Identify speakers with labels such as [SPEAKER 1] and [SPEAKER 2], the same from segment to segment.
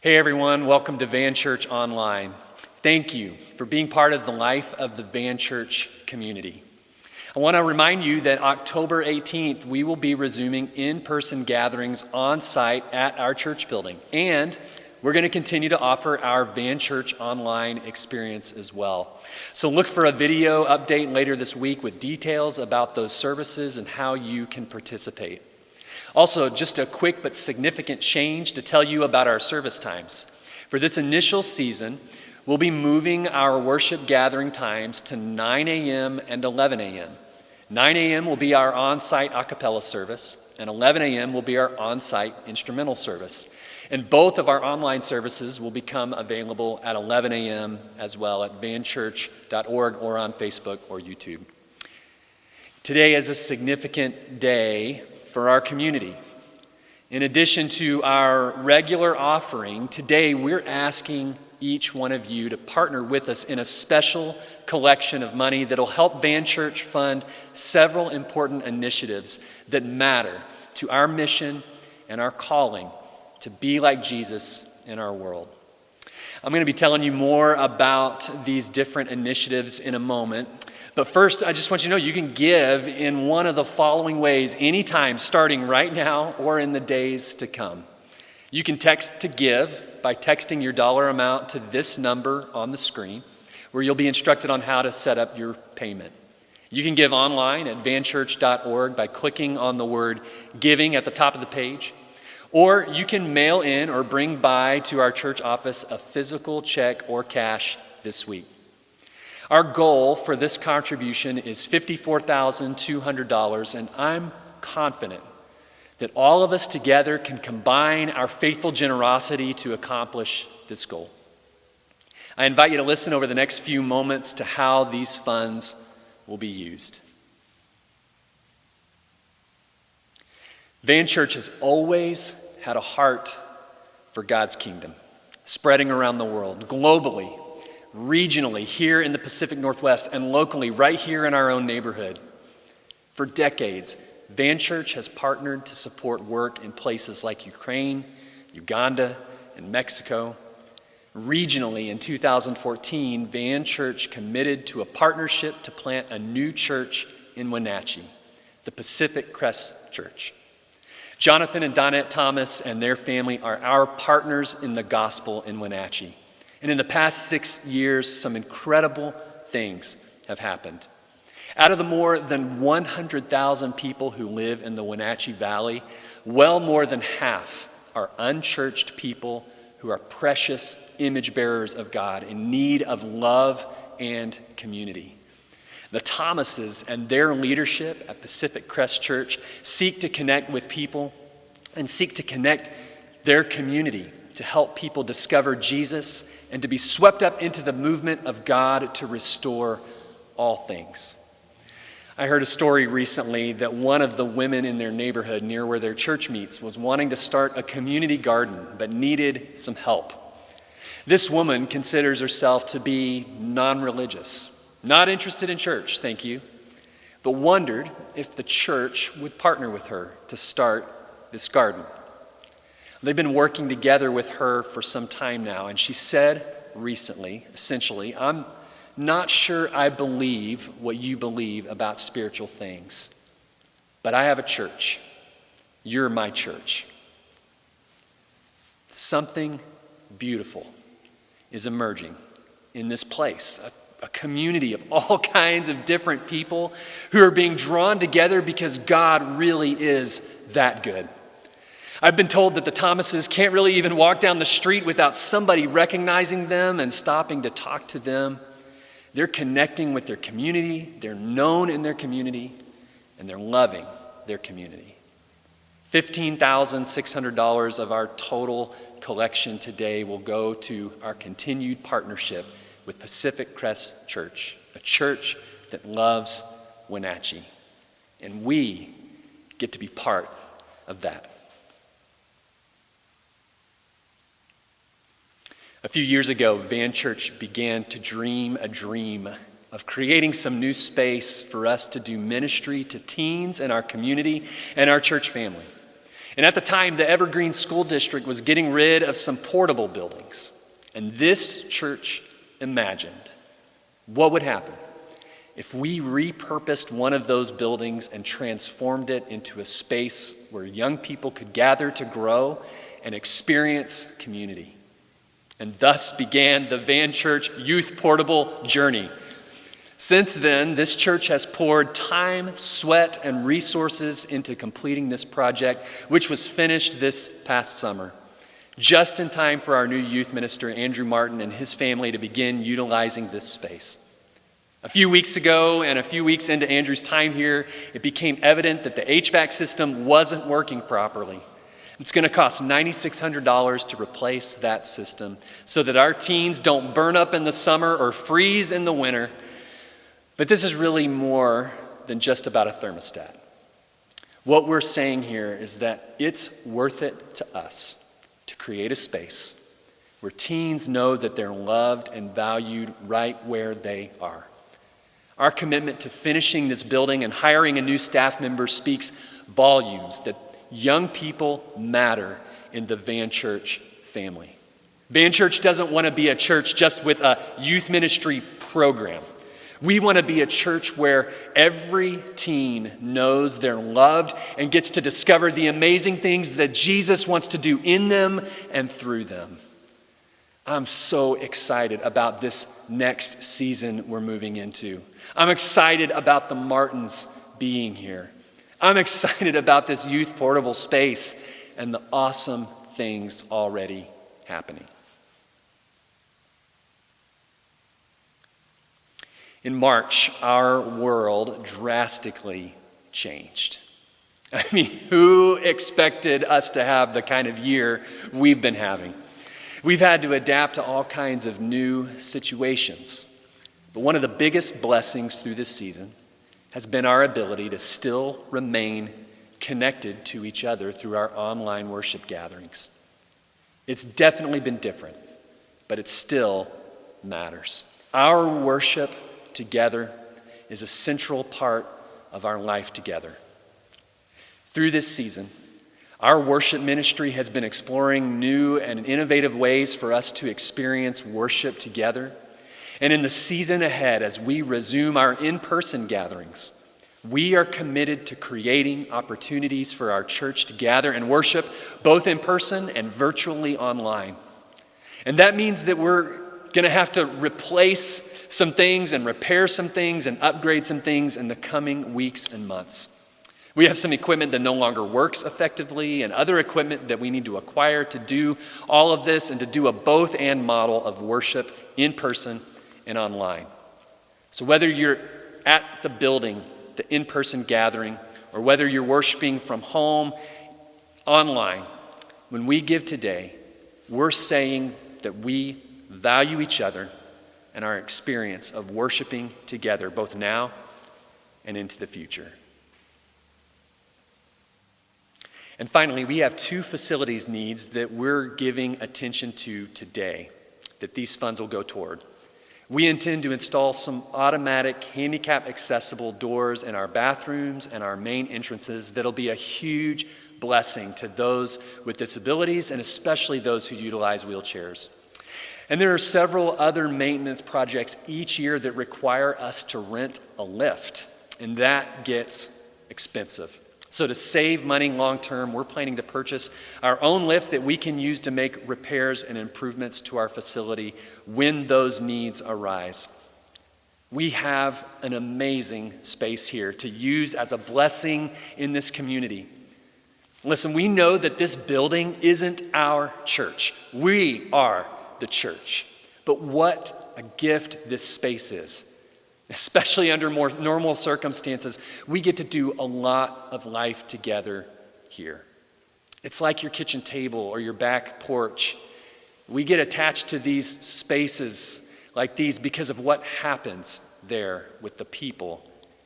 [SPEAKER 1] Hey everyone, welcome to VanChurch Online. Thank you for being part of the life of the VanChurch community. I want to remind you that October 18th, we will be resuming in-person gatherings on site at our church building. And we're going to continue to offer our VanChurch Online experience as well. So look for a video update later this week with details about those services and how you can participate. Also, just a quick but significant change to tell you about our service times. For this initial season, we'll be moving our worship gathering times to 9 a.m. and 11 a.m. 9 a.m. will be our on-site a cappella service, and 11 a.m. will be our on-site instrumental service. And both of our online services will become available at 11 a.m. as well at vanchurch.org or on Facebook or YouTube. Today is a significant day for our community. In addition to our regular offering, today we're asking each one of you to partner with us in a special collection of money that'll help VanChurch fund several important initiatives that matter to our mission and our calling to be like Jesus in our world. I'm going to be telling you more about these different initiatives in a moment. But first, I just want you to know you can give in one of the following ways anytime, starting right now or in the days to come. You can text to give by texting your dollar amount to this number on the screen, where you'll be instructed on how to set up your payment. You can give online at vanchurch.org by clicking on the word giving at the top of the page. Or you can mail in or bring by to our church office a physical check or cash this week. Our goal for this contribution is $54,200, and I'm confident that all of us together can combine our faithful generosity to accomplish this goal. I invite you to listen over the next few moments to how these funds will be used. VanChurch has always had a heart for God's kingdom, spreading around the world, globally, regionally, here in the Pacific Northwest, and locally, right here in our own neighborhood. For decades, VanChurch has partnered to support work in places like Ukraine, Uganda, and Mexico. Regionally, in 2014, VanChurch committed to a partnership to plant a new church in Wenatchee, the Pacific Crest Church. Jonathan and Donette Thomas and their family are our partners in the gospel in Wenatchee. And in the past 6 years, some incredible things have happened. Out of the more than 100,000 people who live in the Wenatchee Valley, well more than half are unchurched people who are precious image bearers of God in need of love and community. The Thomases and their leadership at Pacific Crest Church seek to connect with people and seek to connect their community to help people discover Jesus and to be swept up into the movement of God to restore all things. I heard a story recently that one of the women in their neighborhood near where their church meets was wanting to start a community garden but needed some help. This woman considers herself to be non-religious, not interested in church, thank you, but wondered if the church would partner with her to start this garden. They've been working together with her for some time now, and she said recently, essentially, I'm not sure I believe what you believe about spiritual things, but I have a church. You're my church. Something beautiful is emerging in this place, a community of all kinds of different people who are being drawn together because God really is that good. I've been told that the Thomases can't really even walk down the street without somebody recognizing them and stopping to talk to them. They're connecting with their community, they're known in their community, and they're loving their community. $15,600 of our total collection today will go to our continued partnership with Pacific Crest Church, a church that loves Wenatchee. And we get to be part of that. A few years ago, VanChurch began to dream a dream of creating some new space for us to do ministry to teens in our community and our church family. And at the time, the Evergreen School District was getting rid of some portable buildings. And this church imagined what would happen if we repurposed one of those buildings and transformed it into a space where young people could gather to grow and experience community. And thus began the VanChurch Youth Portable Journey. Since then, this church has poured time, sweat, and resources into completing this project, which was finished this past summer, just in time for our new youth minister, Andrew Martin, and his family to begin utilizing this space. A few weeks ago, and a few weeks into Andrew's time here, it became evident that the HVAC system wasn't working properly. It's going to cost $9,600 to replace that system so that our teens don't burn up in the summer or freeze in the winter. But this is really more than just about a thermostat. What we're saying here is that it's worth it to us to create a space where teens know that they're loved and valued right where they are. Our commitment to finishing this building and hiring a new staff member speaks volumes that young people matter in the VanChurch family. VanChurch doesn't want to be a church just with a youth ministry program. We want to be a church where every teen knows they're loved and gets to discover the amazing things that Jesus wants to do in them and through them. I'm so excited about this next season we're moving into. I'm excited about the Martins being here. I'm excited about this youth portable space and the awesome things already happening. In March, our world drastically changed. I mean, who expected us to have the kind of year we've been having? We've had to adapt to all kinds of new situations. But one of the biggest blessings through this season has been our ability to still remain connected to each other through our online worship gatherings. It's definitely been different, but it still matters. Our worship together is a central part of our life together. Through this season, our worship ministry has been exploring new and innovative ways for us to experience worship together. And in the season ahead, as we resume our in-person gatherings, we are committed to creating opportunities for our church to gather and worship both in person and virtually online. And that means that we're going to have to replace some things and repair some things and upgrade some things in the coming weeks and months. We have some equipment that no longer works effectively and other equipment that we need to acquire to do all of this and to do a both and model of worship in person and online. So whether you're at the building, the in-person gathering, or whether you're worshiping from home, online, when we give today, we're saying that we value each other and our experience of worshiping together, both now and into the future. And finally, we have two facilities needs that we're giving attention to today, that these funds will go toward. We intend to install some automatic handicap-accessible doors in our bathrooms and our main entrances that'll be a huge blessing to those with disabilities and especially those who utilize wheelchairs. And there are several other maintenance projects each year that require us to rent a lift, and that gets expensive. So to save money long term, we're planning to purchase our own lift that we can use to make repairs and improvements to our facility when those needs arise. We have an amazing space here to use as a blessing in this community. Listen, we know that this building isn't our church. We are the church. But what a gift this space is. Especially under more normal circumstances, we get to do a lot of life together here. It's like your kitchen table or your back porch. We get attached to these spaces like these because of what happens there with the people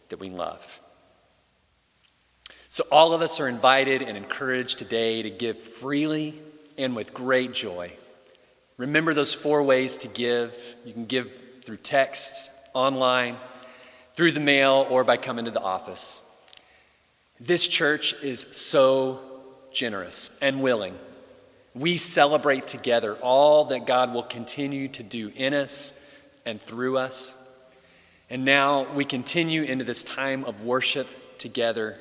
[SPEAKER 1] that we love. So all of us are invited and encouraged today to give freely and with great joy. Remember those 4 ways to give. You can give through texts, online, through the mail, or by coming to the office. This church is so generous and willing. We celebrate together all that God will continue to do in us and through us. And now we continue into this time of worship together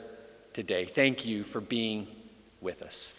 [SPEAKER 1] today. Thank you for being with us.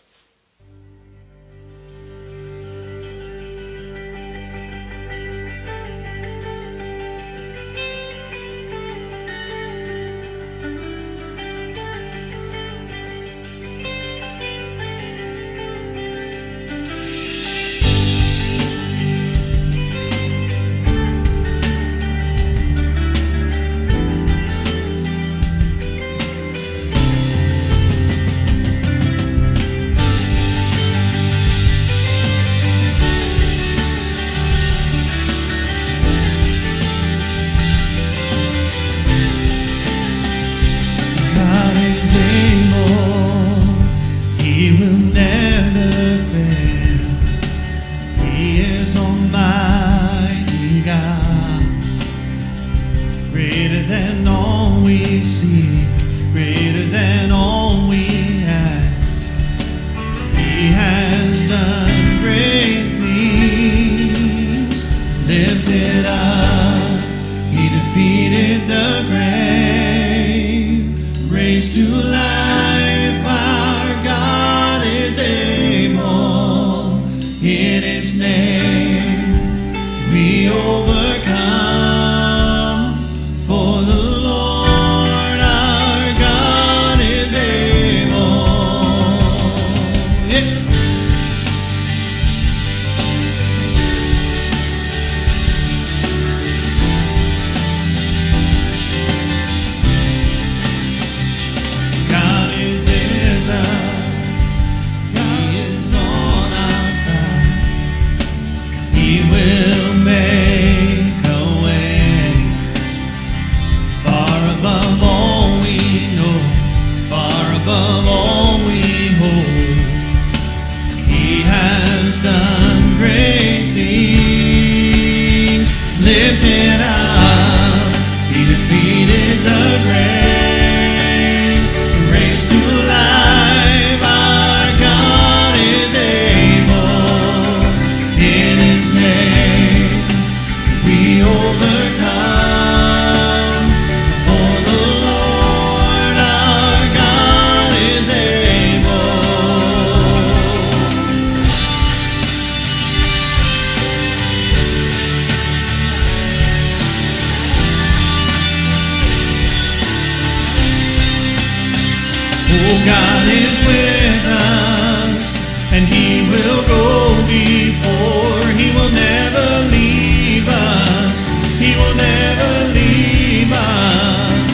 [SPEAKER 2] God is with us, and He will go before. He will never leave us. He will never leave us.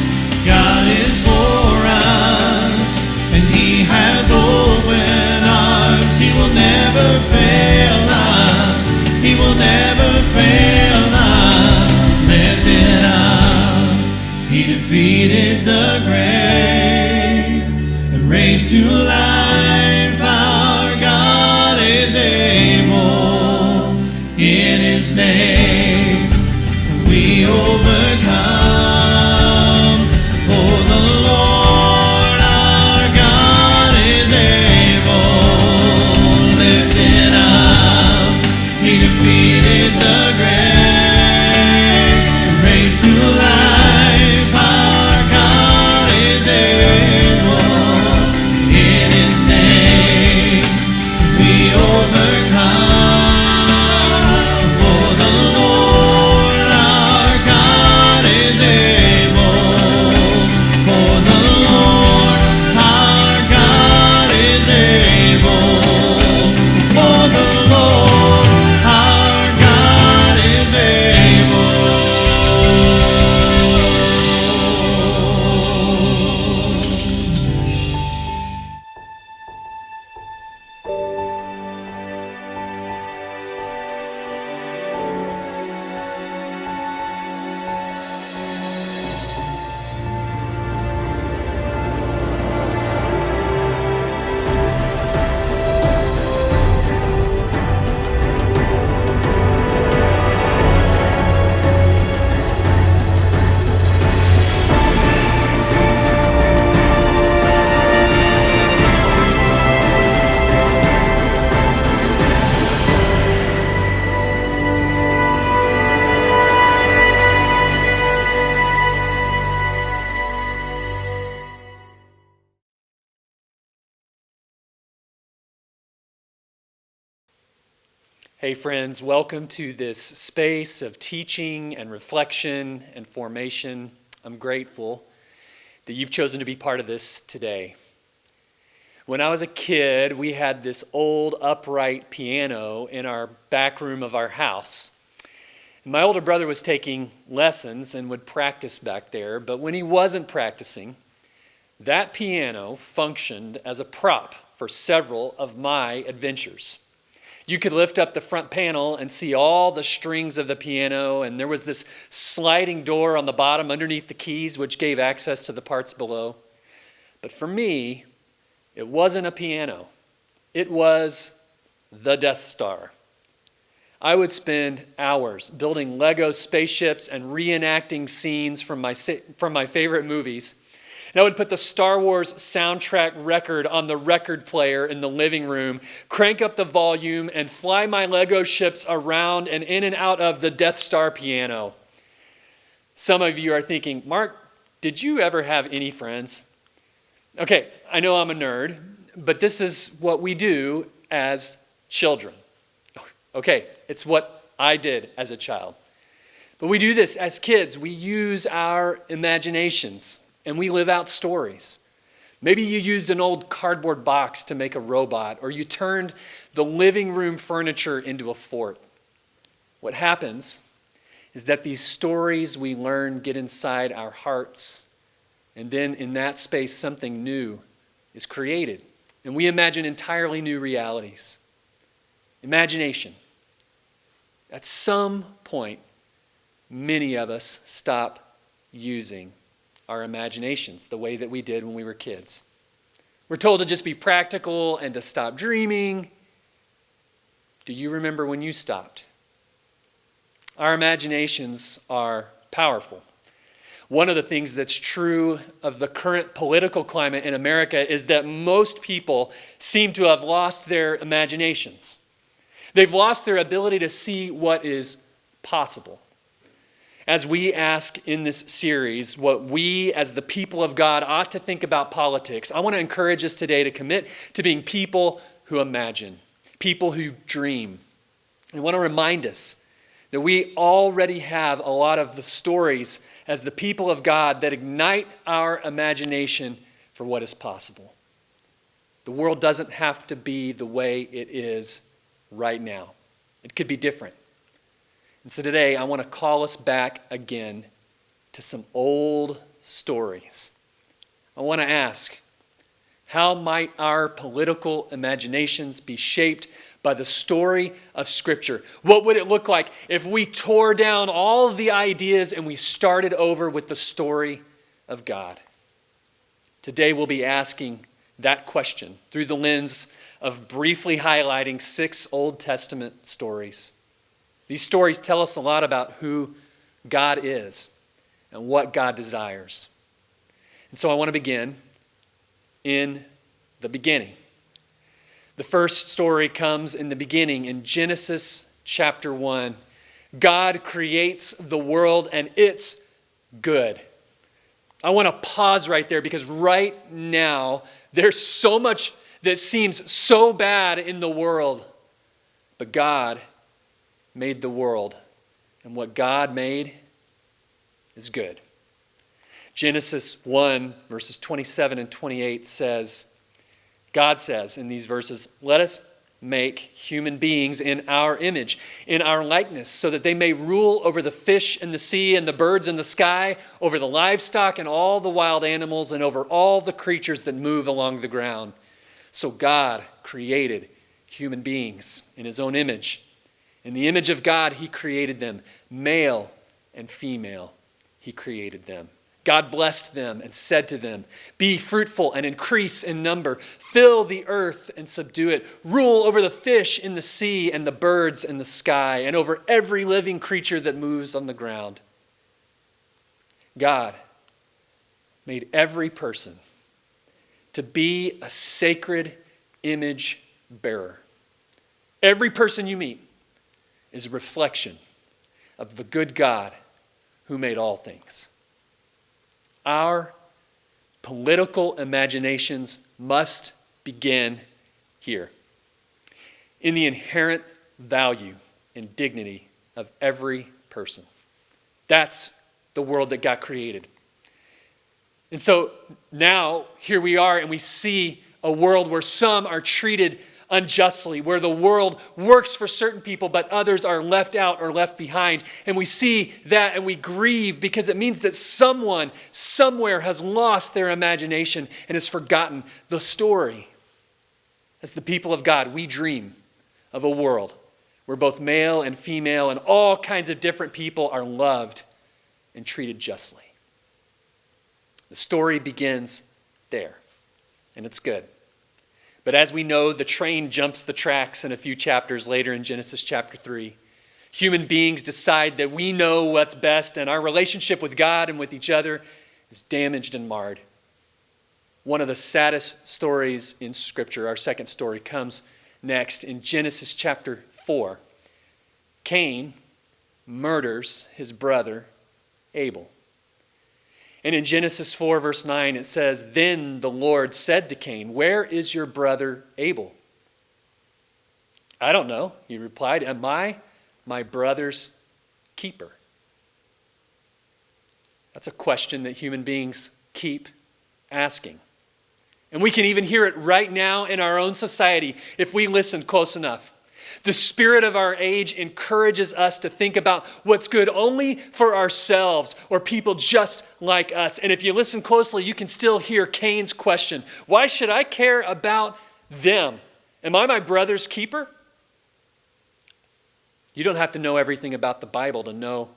[SPEAKER 2] God is for us, and He has open arms. He will never fail us. He will never fail us. Lifted up, He defeated the grave. Raised to life, our God is able. In His name we overcome. For the Lord our God is able. Lifted up, He defeated the grave. Raised to life, our God is able. We overcome, for the Lord.
[SPEAKER 1] Hey friends, welcome to this space of teaching and reflection and formation. I'm grateful that you've chosen to be part of this today. When I was a kid, we had this old upright piano in our back room of our house. My older brother was taking lessons and would practice back there, but when he wasn't practicing, that piano functioned as a prop for several of my adventures. You could lift up the front panel and see all the strings of the piano, and there was this sliding door on the bottom underneath the keys, which gave access to the parts below. But for me, it wasn't a piano. It was the Death Star. I would spend hours building Lego spaceships and reenacting scenes from my favorite movies. And I would put the Star Wars soundtrack record on the record player in the living room, crank up the volume, and fly my Lego ships around and in and out of the Death Star piano. Some of you are thinking, Mark, did you ever have any friends? Okay, I know I'm a nerd, but this is what we do as children. Okay, it's what I did as a child. But we do this as kids. We use our imaginations. And we live out stories. Maybe you used an old cardboard box to make a robot, or you turned the living room furniture into a fort. What happens is that these stories we learn get inside our hearts, and then in that space something new is created, and we imagine entirely new realities. Imagination. At some point, many of us stop using our imaginations the way that we did when we were kids. We're told to just be practical and to stop dreaming. Do you remember when you stopped? Our imaginations are powerful. One of the things that's true of the current political climate in America is that most people seem to have lost their imaginations. They've lost their ability to see what is possible. As we ask in this series what we as the people of God ought to think about politics, I want to encourage us today to commit to being people who imagine, people who dream. I want to remind us that we already have a lot of the stories as the people of God that ignite our imagination for what is possible. The world doesn't have to be the way it is right now. It could be different. And so today, I want to call us back again to some old stories. I want to ask, how might our political imaginations be shaped by the story of Scripture? What would it look like if we tore down all of the ideas and we started over with the story of God? Today, we'll be asking that question through the lens of briefly highlighting 6 Old Testament stories. These stories tell us a lot about who God is and what God desires. And so I want to begin in the beginning. The first story comes in the beginning in Genesis chapter 1. God creates the world and it's good. I want to pause right there because right now there's so much that seems so bad in the world. But God made the world, and what God made is good. Genesis 1, verses 27 and 28 says, God says in these verses, "Let us make human beings in our image, in our likeness, so that they may rule over the fish in the sea and the birds in the sky, over the livestock and all the wild animals, and over all the creatures that move along the ground." So God created human beings in his own image. In the image of God, he created them. Male and female, he created them. God blessed them and said to them, "Be fruitful and increase in number. Fill the earth and subdue it. Rule over the fish in the sea and the birds in the sky and over every living creature that moves on the ground." God made every person to be a sacred image bearer. Every person you meet is a reflection of the good God who made all things. Our political imaginations must begin here. In the inherent value, and dignity of every person. That's the world that God created. And so now here we are, and we see a world where some are treated unjustly, where the world works for certain people, but others are left out or left behind. And we see that and we grieve because it means that someone somewhere has lost their imagination and has forgotten the story. As the people of God, we dream of a world where both male and female and all kinds of different people are loved and treated justly. The story begins there, and it's good. But as we know, the train jumps the tracks in a few chapters later in Genesis chapter 3. Human beings decide that we know what's best, and our relationship with God and with each other is damaged and marred. One of the saddest stories in Scripture, our second story, comes next in Genesis chapter 4. Cain murders his brother Abel. And in Genesis 4, verse 9, it says, "Then the Lord said to Cain, 'Where is your brother Abel?' 'I don't know,' he replied. 'Am I my brother's keeper?'" That's a question that human beings keep asking. And we can even hear it right now in our own society if we listen close enough. The spirit of our age encourages us to think about what's good only for ourselves or people just like us. And if you listen closely, you can still hear Cain's question. Why should I care about them? Am I my brother's keeper? You don't have to know everything about the Bible to know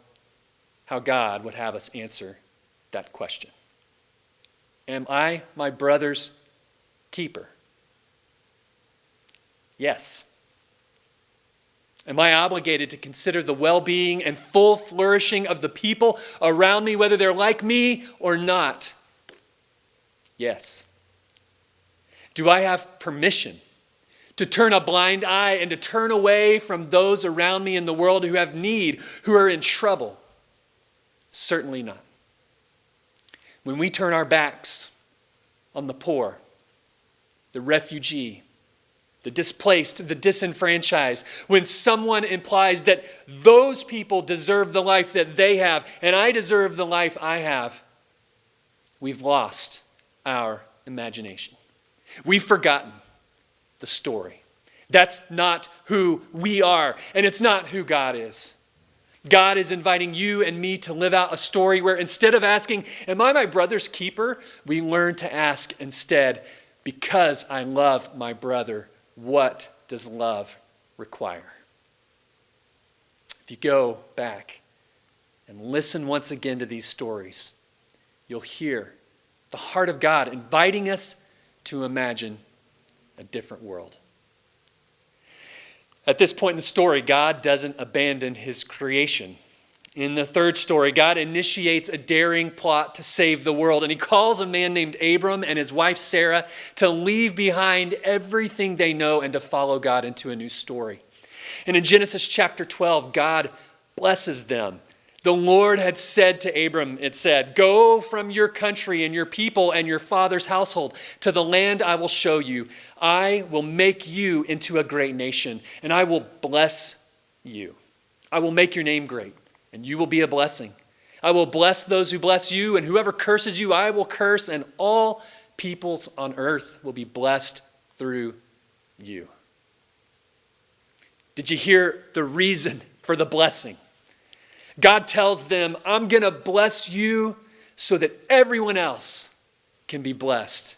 [SPEAKER 1] how God would have us answer that question. Am I my brother's keeper? Yes. Am I obligated to consider the well-being and full flourishing of the people around me, whether they're like me or not? Yes. Do I have permission to turn a blind eye and to turn away from those around me in the world who have need, who are in trouble? Certainly not. When we turn our backs on the poor, the refugee, the displaced, the disenfranchised, when someone implies that those people deserve the life that they have and I deserve the life I have, we've lost our imagination. We've forgotten the story. That's not who we are, and it's not who God is. God is inviting you and me to live out a story where instead of asking, am I my brother's keeper? We learn to ask instead, because I love my brother, what does love require? If you go back and listen once again to these stories, you'll hear the heart of God inviting us to imagine a different world. At this point in the story, God doesn't abandon his creation. In the third story, God initiates a daring plot to save the world, and he calls a man named Abram and his wife Sarah to leave behind everything they know and to follow God into a new story. And in Genesis chapter 12, God blesses them. The Lord had said to Abram, it said, "Go from your country and your people and your father's household to the land I will show you. I will make you into a great nation, and I will bless you. I will make your name great, and you will be a blessing. I will bless those who bless you, and whoever curses you, I will curse, and all peoples on earth will be blessed through you." Did you hear the reason for the blessing? God tells them, I'm going to bless you so that everyone else can be blessed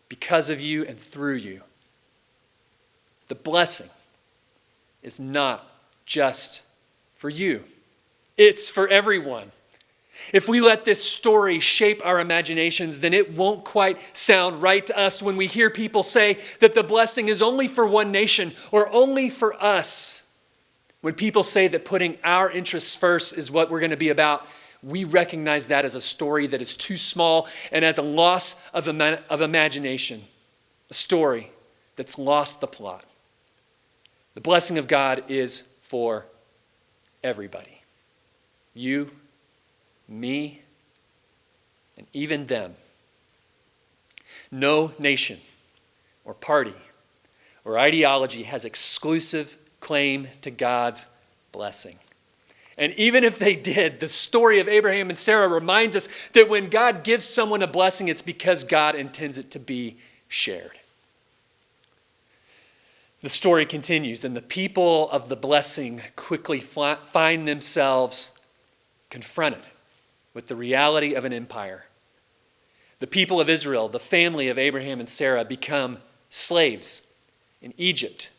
[SPEAKER 1] because of you and through you. The blessing is not just for you. It's for everyone. If we let this story shape our imaginations, then it won't quite sound right to us when we hear people say that the blessing is only for one nation or only for us. When people say that putting our interests first is what we're going to be about, we recognize that as a story that is too small and as a loss of imagination, a story that's lost the plot. The blessing of God is for everybody. You, me, and even them. No nation or party or ideology has exclusive claim to God's blessing. And even if they did, the story of Abraham and Sarah reminds us that when God gives someone a blessing, it's because God intends it to be shared. The story continues, and the people of the blessing quickly find themselves confronted with the reality of an empire. The people of Israel, the family of Abraham and Sarah, become slaves in Egypt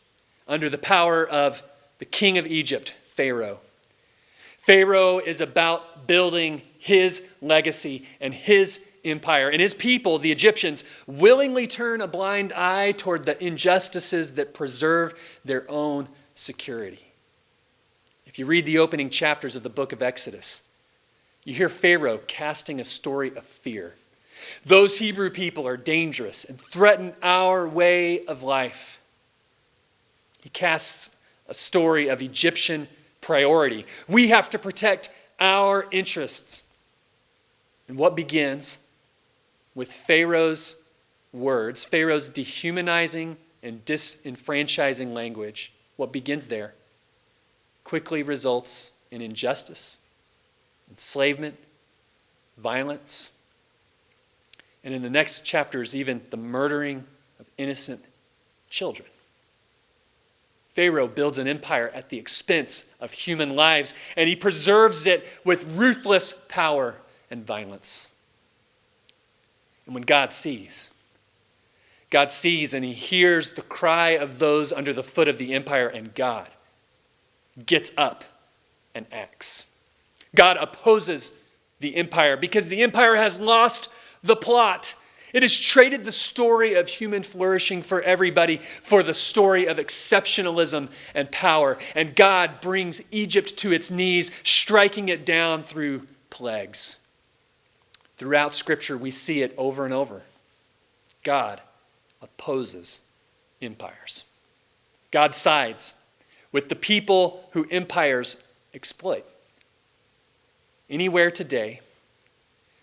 [SPEAKER 1] under the power of the king of Egypt, Pharaoh. Pharaoh is about building his legacy and his empire. And his people, the Egyptians, willingly turn a blind eye toward the injustices that preserve their own security. If you read the opening chapters of the book of Exodus, you hear Pharaoh casting a story of fear. Those Hebrew people are dangerous and threaten our way of life. He casts a story of Egyptian priority. We have to protect our interests. And what begins with Pharaoh's words, Pharaoh's dehumanizing and disenfranchising language, what begins there quickly results in injustice, enslavement, violence, and in the next chapters, even the murdering of innocent children. Pharaoh builds an empire at the expense of human lives, and he preserves it with ruthless power and violence. And when God sees and he hears the cry of those under the foot of the empire, and God gets up and acts. God opposes the empire because the empire has lost the plot. It has traded the story of human flourishing for everybody for the story of exceptionalism and power. And God brings Egypt to its knees, striking it down through plagues. Throughout Scripture, we see it over and over. God opposes empires. God sides with the people who empires exploit. Anywhere today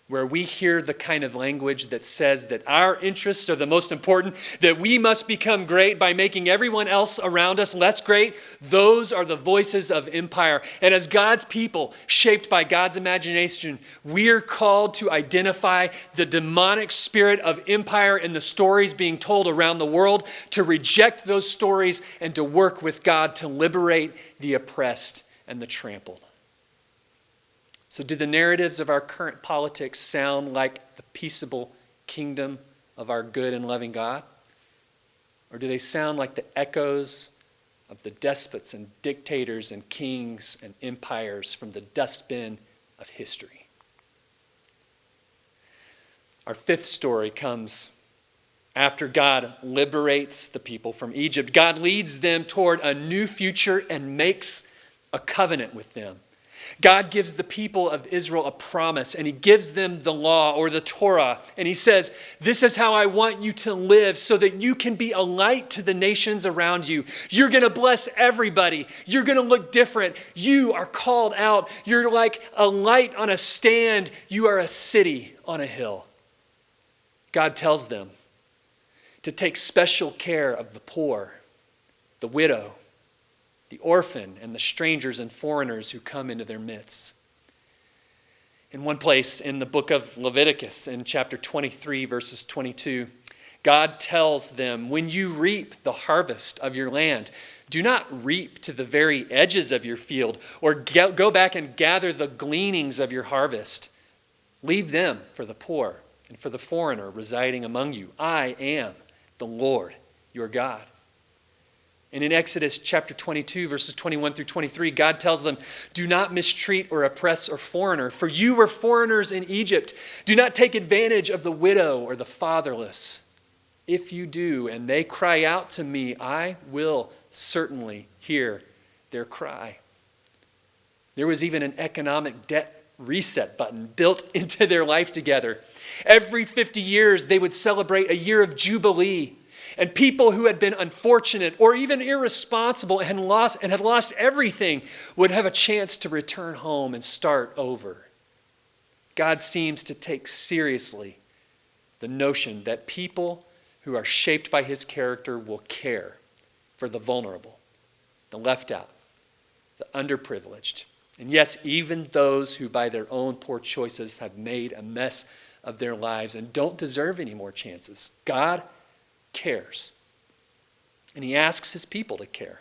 [SPEAKER 1] where we hear the kind of language that says that our interests are the most important, that we must become great by making everyone else around us less great, those are the voices of empire. And as God's people, shaped by God's imagination, we're called to identify the demonic spirit of empire in the stories being told around the world, to reject those stories, and to work with God to liberate the oppressed and the trampled. So do the narratives of our current politics sound like the peaceable kingdom of our good and loving God? Or do they sound like the echoes of the despots and dictators and kings and empires from the dustbin of history? Our fifth story comes after God liberates the people from Egypt. God leads them toward a new future and makes a covenant with them. God gives the people of Israel a promise, and he gives them the law or the Torah. And he says, this is how I want you to live so that you can be a light to the nations around you. You're going to bless everybody. You're going to look different. You are called out. You're like a light on a stand. You are a city on a hill. God tells them to take special care of the poor, the widow, the orphan, and the strangers and foreigners who come into their midst. In one place in the book of Leviticus, in chapter 23, verses 22, God tells them, when you reap the harvest of your land, do not reap to the very edges of your field, or go back and gather the gleanings of your harvest. Leave them for the poor and for the foreigner residing among you. I am the Lord your God. And in Exodus chapter 22, verses 21 through 23, God tells them, do not mistreat or oppress a foreigner, for you were foreigners in Egypt. Do not take advantage of the widow or the fatherless. If you do, and they cry out to me, I will certainly hear their cry. There was even an economic debt reset button built into their life together. Every 50 years, they would celebrate a year of Jubilee. And people who had been unfortunate or even irresponsible and had lost everything would have a chance to return home and start over. God seems to take seriously the notion that people who are shaped by his character will care for the vulnerable the left out, the underprivileged. And yes, even those who by their own poor choices have made a mess of their lives and don't deserve any more chances. God cares. And he asks his people to care.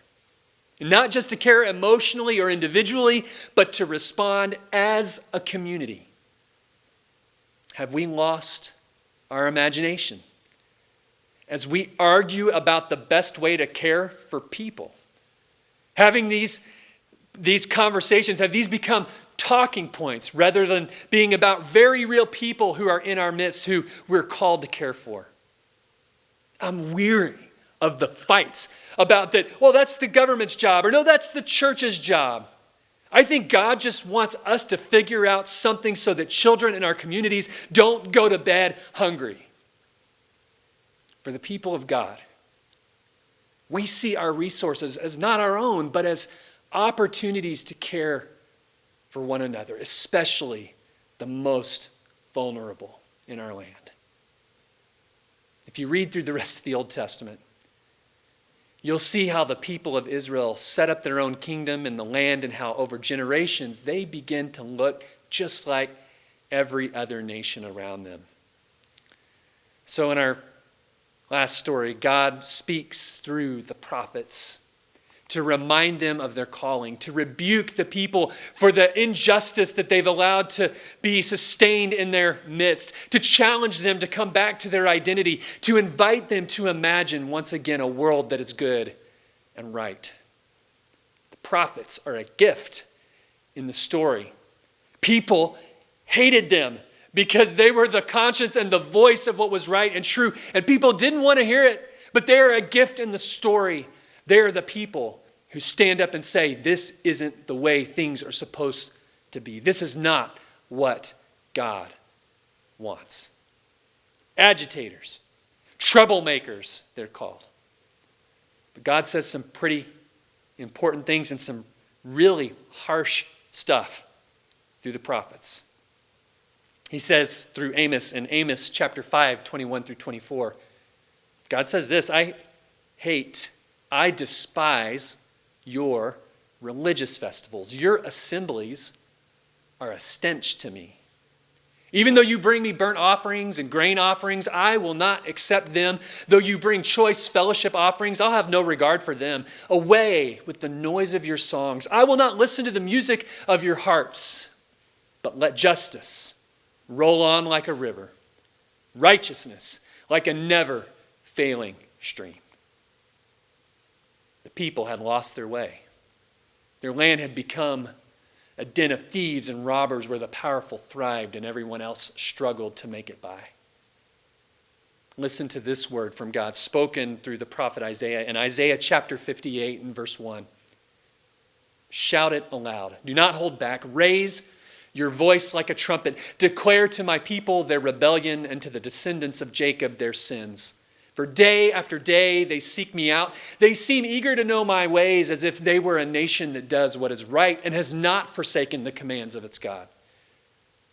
[SPEAKER 1] And not just to care emotionally or individually, but to respond as a community. Have we lost our imagination as we argue about the best way to care for people? Having these conversations, have these become talking points rather than being about very real people who are in our midst who we're called to care for? I'm weary of the fights about that, well, that's the government's job, or no, that's the church's job. I think God just wants us to figure out something so that children in our communities don't go to bed hungry. For the people of God, we see our resources as not our own, but as opportunities to care for one another, especially the most vulnerable in our land. If you read through the rest of the Old Testament, you'll see how the people of Israel set up their own kingdom in the land and how over generations they begin to look just like every other nation around them. So in our last story, God speaks through the prophets to remind them of their calling, to rebuke the people for the injustice that they've allowed to be sustained in their midst, to challenge them to come back to their identity, to invite them to imagine once again a world that is good and right. The prophets are a gift in the story. People hated them because they were the conscience and the voice of what was right and true, and people didn't want to hear it, but they are a gift in the story. They are the people who stand up and say, this isn't the way things are supposed to be. This is not what God wants. Agitators, troublemakers, they're called. But God says some pretty important things and some really harsh stuff through the prophets. He says through Amos, in Amos chapter 5, 21 through 24, God says this, I despise your religious festivals. Your assemblies are a stench to me. Even though you bring me burnt offerings and grain offerings, I will not accept them. Though you bring choice fellowship offerings, I'll have no regard for them. Away with the noise of your songs. I will not listen to the music of your harps, but let justice roll on like a river, righteousness like a never-failing stream. The people had lost their way. Their land had become a den of thieves and robbers where the powerful thrived and everyone else struggled to make it by. Listen to this word from God spoken through the prophet Isaiah in Isaiah chapter 58 and verse 1. Shout it aloud. Do not hold back. Raise your voice like a trumpet. Declare to my people their rebellion and to the descendants of Jacob their sins. For day after day they seek me out. They seem eager to know my ways as if they were a nation that does what is right and has not forsaken the commands of its God.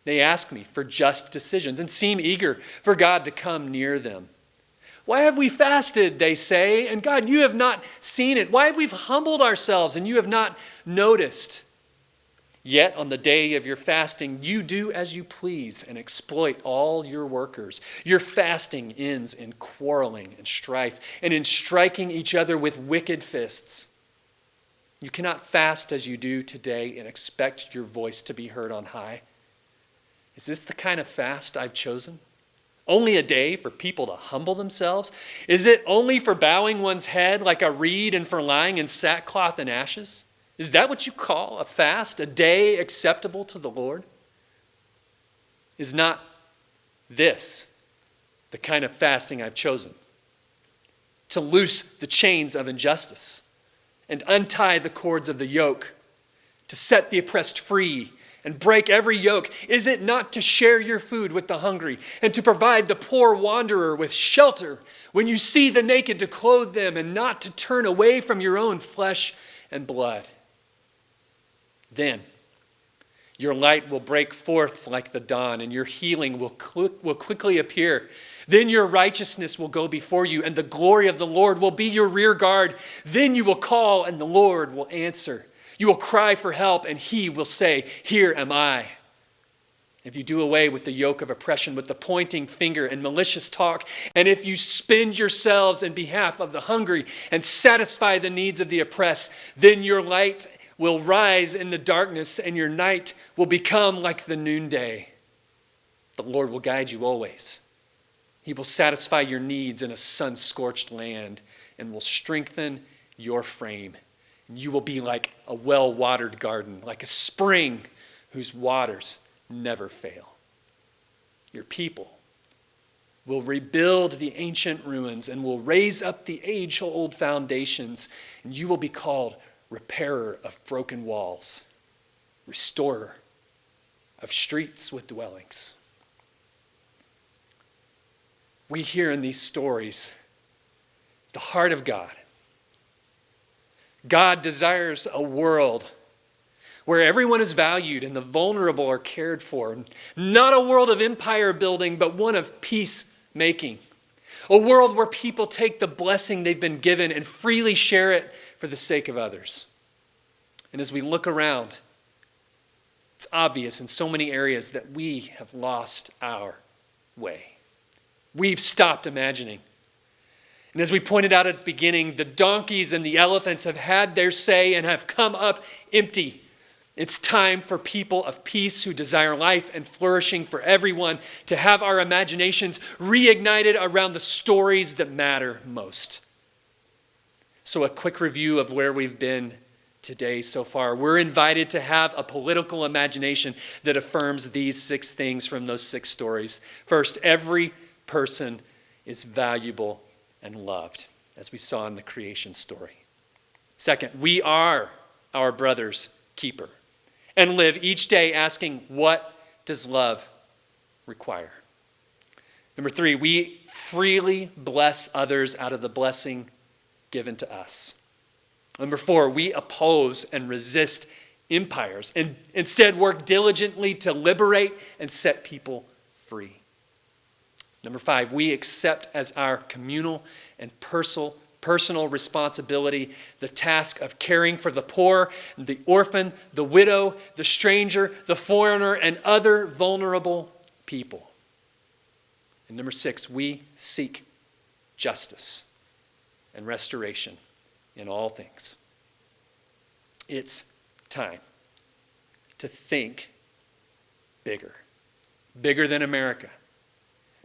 [SPEAKER 1] They ask me for just decisions and seem eager for God to come near them. Why have we fasted, they say, and God, you have not seen it. Why have we humbled ourselves and you have not noticed? Yet on the day of your fasting, you do as you please and exploit all your workers. Your fasting ends in quarreling and strife and in striking each other with wicked fists. You cannot fast as you do today and expect your voice to be heard on high. Is this the kind of fast I've chosen? Only a day for people to humble themselves? Is it only for bowing one's head like a reed and for lying in sackcloth and ashes? Is that what you call a fast, a day acceptable to the Lord? Is not this the kind of fasting I've chosen? To loose the chains of injustice and untie the cords of the yoke, to set the oppressed free and break every yoke. Is it not to share your food with the hungry and to provide the poor wanderer with shelter when you see the naked to clothe them and not to turn away from your own flesh and blood? Then your light will break forth like the dawn, and your healing will quickly appear. Then your righteousness will go before you, and the glory of the Lord will be your rear guard. Then you will call, and the Lord will answer. You will cry for help, and he will say, here am I. If you do away with the yoke of oppression, with the pointing finger and malicious talk, and if you spend yourselves in behalf of the hungry and satisfy the needs of the oppressed, then your light will rise in the darkness, and your night will become like the noonday. The Lord will guide you always. He will satisfy your needs in a sun-scorched land and will strengthen your frame. You will be like a well-watered garden, like a spring whose waters never fail. Your people will rebuild the ancient ruins and will raise up the age-old foundations, and you will be called repairer of broken walls, restorer of streets with dwellings. We hear in these stories the heart of God. God desires a world where everyone is valued and the vulnerable are cared for. Not a world of empire building, but one of peacemaking. A world where people take the blessing they've been given and freely share it for the sake of others. And as we look around, it's obvious in so many areas that we have lost our way. We've stopped imagining. And as we pointed out at the beginning, the donkeys and the elephants have had their say and have come up empty. It's time for people of peace who desire life and flourishing for everyone to have our imaginations reignited around the stories that matter most. So a quick review of where we've been today so far. We're invited to have a political imagination that affirms these 6 things from those 6 stories. First, every person is valuable and loved, as we saw in the creation story. Second, we are our brother's keeper and live each day asking, what does love require? Number 3, we freely bless others out of the blessing given to us. Number 4, we oppose and resist empires and instead work diligently to liberate and set people free. Number 5, we accept as our communal and personal responsibility the task of caring for the poor, the orphan, the widow, the stranger, the foreigner, and other vulnerable people. And number 6, we seek justice and restoration in all things. It's time to think bigger. Bigger than America.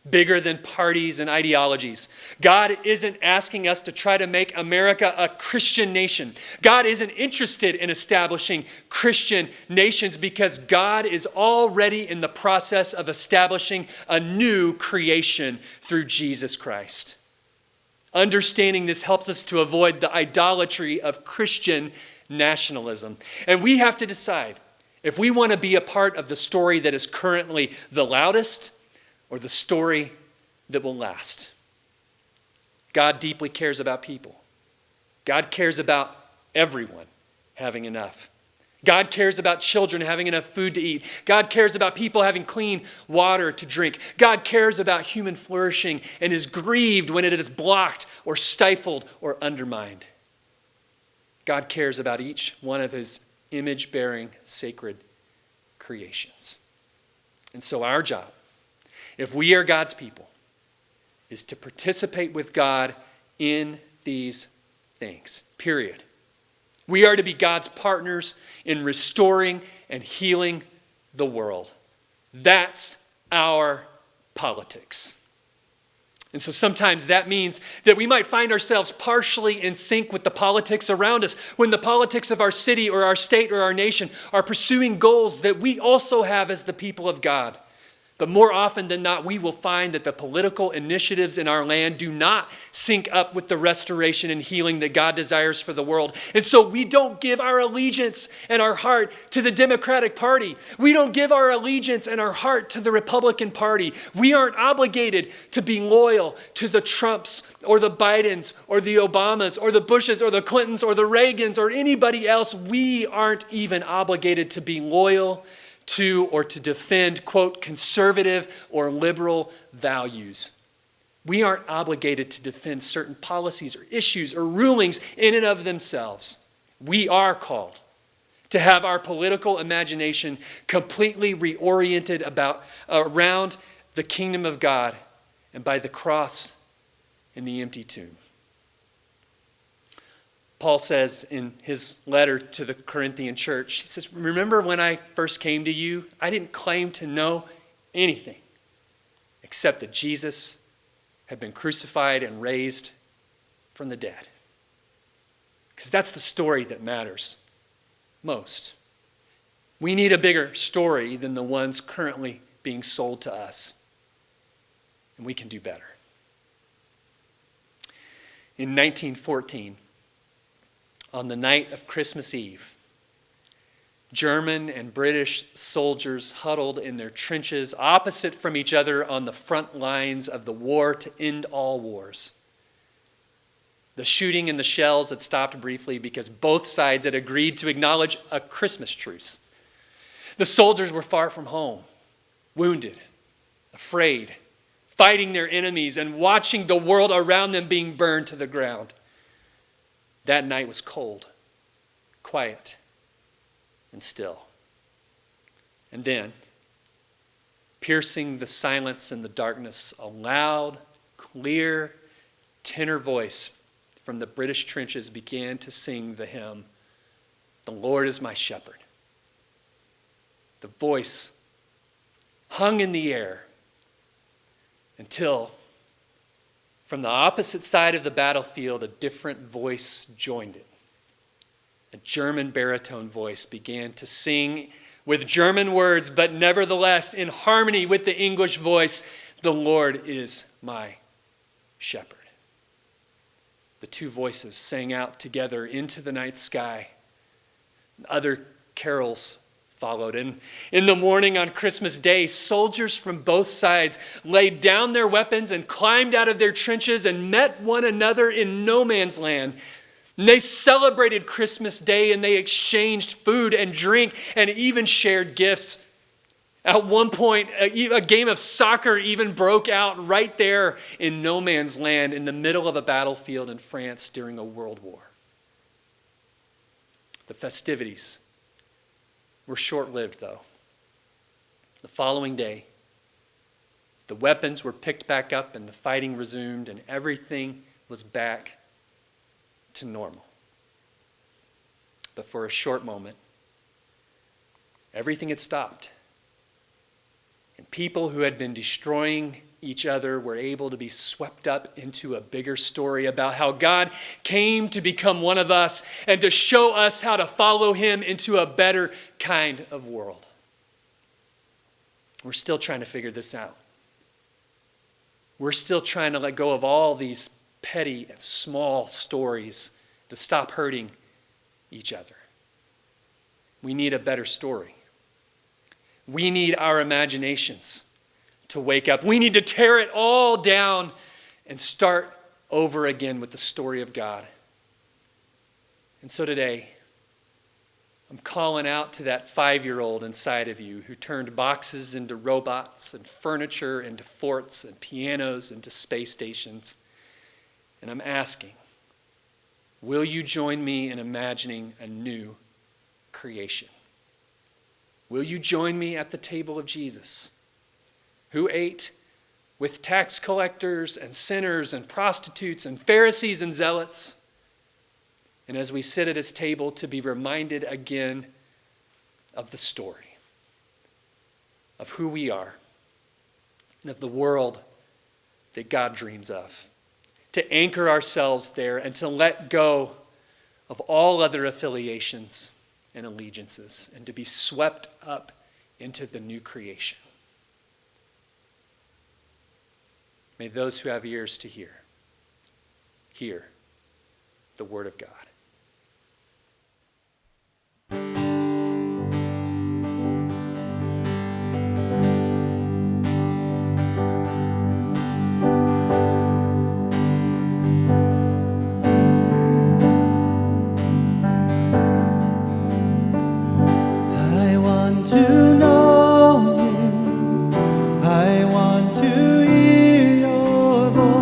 [SPEAKER 1] Bigger than parties and ideologies. God isn't asking us to try to make America a Christian nation. God isn't interested in establishing Christian nations because God is already in the process of establishing a new creation through Jesus Christ. Understanding this helps us to avoid the idolatry of Christian nationalism. And we have to decide if we want to be a part of the story that is currently the loudest or the story that will last. God deeply cares about people. God cares about everyone having enough. God cares about children having enough food to eat. God cares about people having clean water to drink. God cares about human flourishing and is grieved when it is blocked or stifled or undermined. God cares about each one of his image-bearing sacred creations. And so our job, if we are God's people, is to participate with God in these things, period. We are to be God's partners in restoring and healing the world. That's our politics. And so sometimes that means that we might find ourselves partially in sync with the politics around us when the politics of our city or our state or our nation are pursuing goals that we also have as the people of God. But more often than not, we will find that the political initiatives in our land do not sync up with the restoration and healing that God desires for the world. And so we don't give our allegiance and our heart to the Democratic Party. We don't give our allegiance and our heart to the Republican Party. We aren't obligated to be loyal to the Trumps or the Bidens or the Obamas or the Bushes or the Clintons or the Reagans or anybody else. We aren't even obligated to be loyal to or to defend, quote, conservative or liberal values. We aren't obligated to defend certain policies or issues or rulings in and of themselves. We are called to have our political imagination completely reoriented around the kingdom of God and by the cross and the empty tomb. Paul says in his letter to the Corinthian church, he says, remember when I first came to you, I didn't claim to know anything except that Jesus had been crucified and raised from the dead. Because that's the story that matters most. We need a bigger story than the ones currently being sold to us. And we can do better. In 1914, on the night of Christmas Eve, German and British soldiers huddled in their trenches opposite from each other on the front lines of the war to end all wars. The shooting and the shells had stopped briefly because both sides had agreed to acknowledge a Christmas truce. The soldiers were far from home, wounded, afraid, fighting their enemies and watching the world around them being burned to the ground. That night was cold, quiet, and still. And then, piercing the silence and the darkness, a loud, clear tenor voice from the British trenches began to sing the hymn, "The Lord is my shepherd." The voice hung in the air until, from the opposite side of the battlefield, a different voice joined it. A German baritone voice began to sing with German words, but nevertheless in harmony with the English voice, "The Lord is my shepherd." The two voices sang out together into the night sky. Other carols followed. And in the morning on Christmas Day, soldiers from both sides laid down their weapons and climbed out of their trenches and met one another in no man's land. And they celebrated Christmas Day and they exchanged food and drink and even shared gifts. At one point, a game of soccer even broke out right there in no man's land in the middle of a battlefield in France during a world war. The festivities were short-lived, though. The following day, the weapons were picked back up and the fighting resumed and everything was back to normal. But for a short moment, everything had stopped. And people who had been destroying each other were able to be swept up into a bigger story about how God came to become one of us and to show us how to follow him into a better kind of world. We're still trying to figure this out. We're still trying to let go of all these petty and small stories to stop hurting each other. We need a better story. We need our imaginations to wake up. We need to tear it all down and start over again with the story of God. And so today, I'm calling out to that 5-year-old inside of you who turned boxes into robots and furniture into forts and pianos into space stations. And I'm asking, will you join me in imagining a new creation? Will you join me at the table of Jesus, who ate with tax collectors and sinners and prostitutes and Pharisees and zealots? And as we sit at his table, to be reminded again of the story, of who we are, and of the world that God dreams of. To anchor ourselves there and to let go of all other affiliations and allegiances and to be swept up into the new creation. May those who have ears to hear the word of God.
[SPEAKER 2] I want to know you. I want to hear your voice.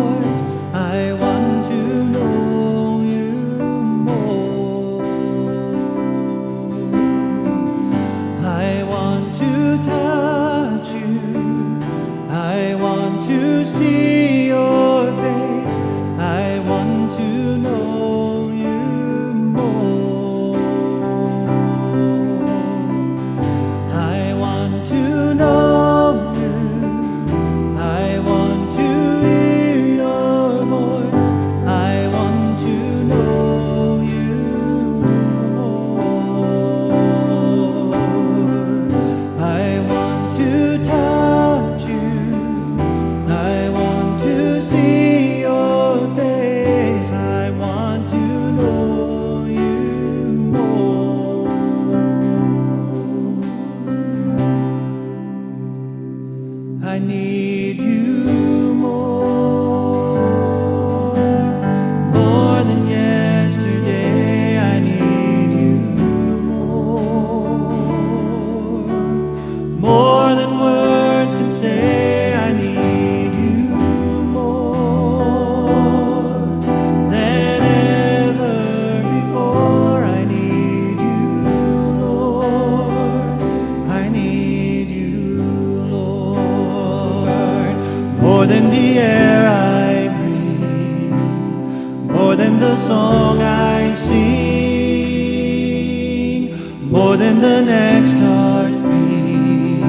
[SPEAKER 2] more than the next heartbeat,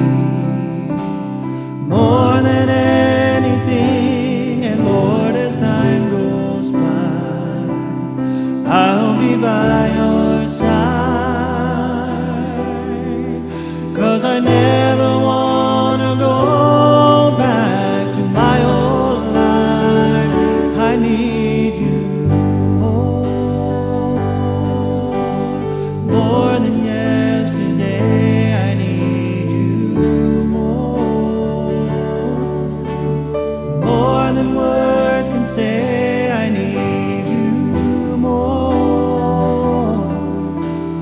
[SPEAKER 2] more than anything. And Lord, as time goes by, I'll be by your side, 'cause I never wanna go back to my old life. I need you more than yesterday. I need you more than words can say. I need you more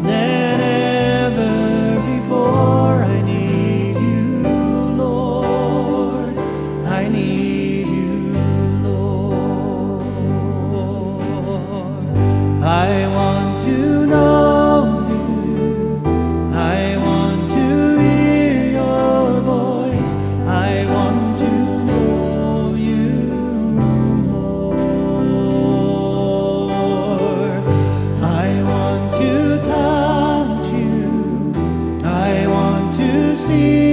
[SPEAKER 2] than ever before. I need you, Lord. I need you, Lord. I want to know you. I want to hear your voice. I want to know you more. I want to touch you. I want to see